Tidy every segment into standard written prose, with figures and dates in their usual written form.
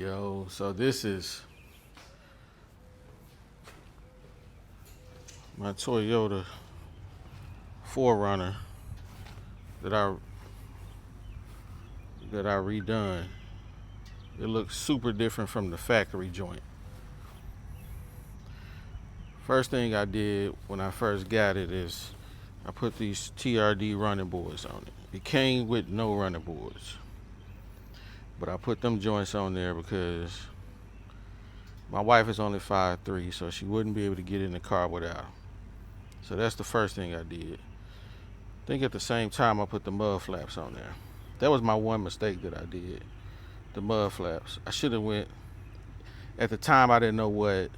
Yo, so this is my Toyota 4Runner that I redone. It looks super different from the factory joint. First thing I did when I first got it is I put these TRD running boards on it. It came with no running boards, but I put them joints on there because my wife is only 5'3", so she wouldn't be able to get in the car without them. So that's the first thing I did. I think at the same time I put the mud flaps on there. That was my one mistake that I did. The mud flaps. I should have went, at the time I didn't know what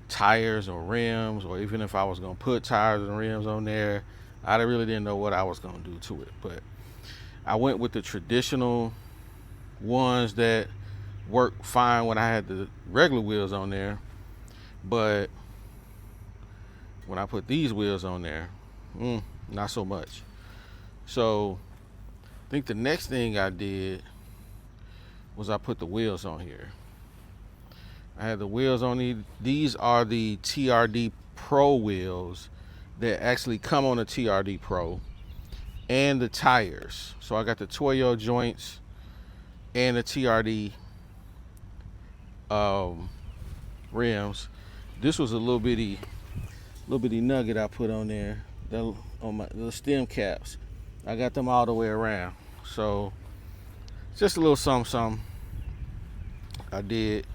tires or rims, or even if I was gonna put tires and rims on there, I really didn't know what I was gonna do to it. But I went with the traditional ones that worked fine when I had the regular wheels on there. But when I put these wheels on there, not so much. So I think the next thing I did was I put the wheels on here. I had the wheels on these. These are the TRD Pro wheels that actually come on the TRD Pro, and the tires. So I got the Toyo joints and the TRD rims. This was a little bitty nugget I put on there on my little stem caps. I got them all the way around. So just a little something I did.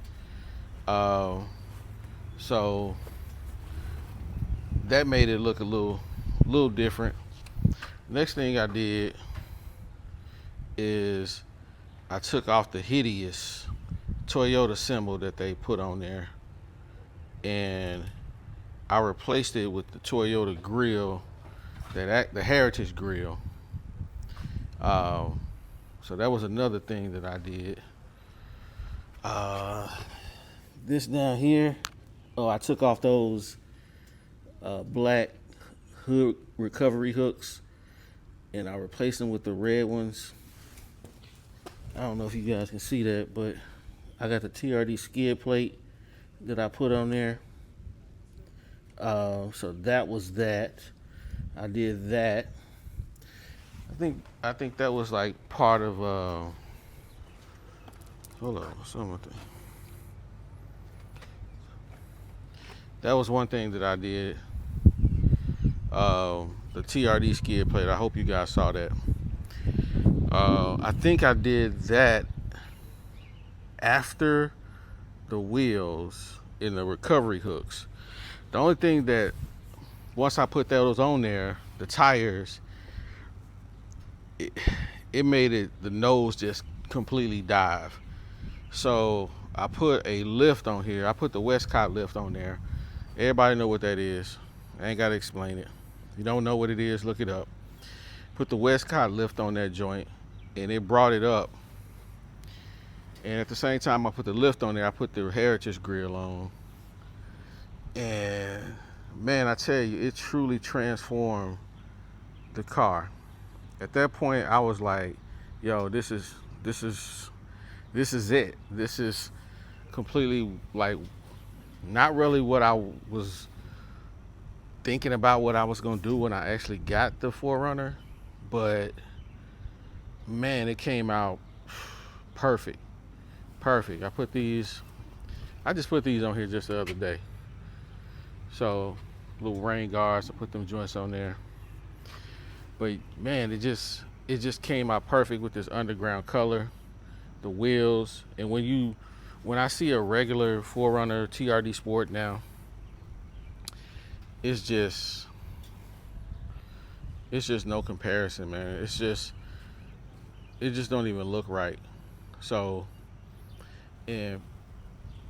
So that made it look a little different. Next thing I did is I took off the hideous Toyota symbol that they put on there, and I replaced it with the Toyota Grille, the Heritage Grille. So that was another thing that I did. This down here, I took off those black hood recovery hooks, and I replaced them with the red ones. I don't know if you guys can see that, but I got the TRD Skid Plate that I put on there. So that was that. I did that. I think that was like part of hold on, something. That was one thing that I did. The TRD Skid Plate. I hope you guys saw that. I think I did that after the wheels and the recovery hooks. The only thing that, once I put those on there, the tires, it made the nose just completely dive. So I put a lift on here. I put the Westcott lift on there. Everybody know what that is. I ain't gotta explain it. If you don't know what it is, look it up. Put the Westcott lift on that joint, and it brought it up. And at the same time I put the lift on there, I put the Heritage Grille on. And man, I tell you, it truly transformed the car. At that point, I was like, yo, this is it. This is completely, like, not really what I was thinking about what I was gonna do when I actually got the 4Runner, but man, it came out perfect. I just put these on here just the other day. So little rain guards, I put them joints on there. But man, it just came out perfect with this underground color, the wheels. And when I see a regular 4Runner TRD Sport now, it's just no comparison, man. It just don't even look right. So, and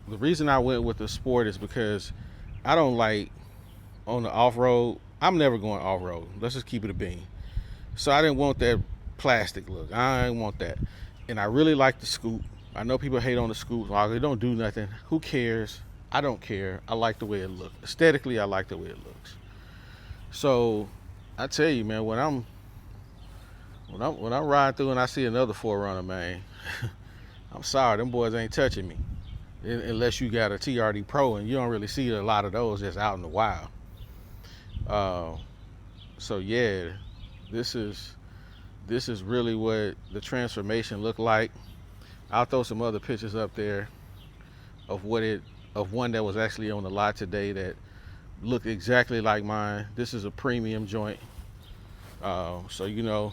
the reason I went with the Sport is because I don't like, on the off-road, I'm never going off-road. Let's just keep it a bean. So I didn't want that plastic look. I didn't want that. And I really like the scoop. I know people hate on the scoop. Oh, they don't do nothing. Who cares? I don't care. I like the way it looks. Aesthetically, I like the way it looks. So I tell you, man, when I'm riding through and I see another 4Runner, man, I'm sorry, them boys ain't touching me. Unless you got a TRD Pro, and you don't really see a lot of those that's out in the wild. So yeah, this is really what the transformation looked like. I'll throw some other pictures up there of one that was actually on the lot today that looked exactly like mine. This is a premium joint. So you know,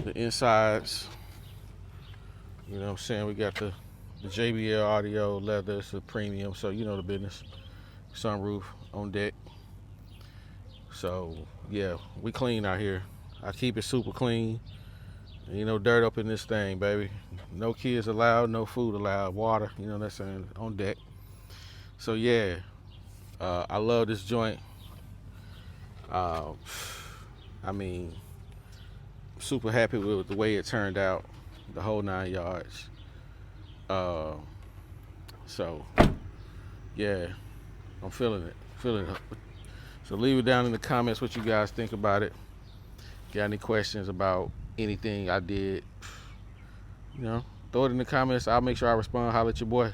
the insides, you know what I'm saying, we got the JBL audio leather. It's a premium, so you know the business. Sunroof on deck. So yeah, we clean out here. I keep it super clean. Ain't no dirt up in this thing, baby. No kids allowed, no food allowed, water, you know what I'm saying, on deck. So yeah, I love this joint. I mean, super happy with the way it turned out, the whole 9 yards. So yeah, I'm feeling it. So leave it down in the comments what you guys think about it. Got any questions about anything I did, you know, throw it in the comments. I'll make sure I respond. Holler at your boy.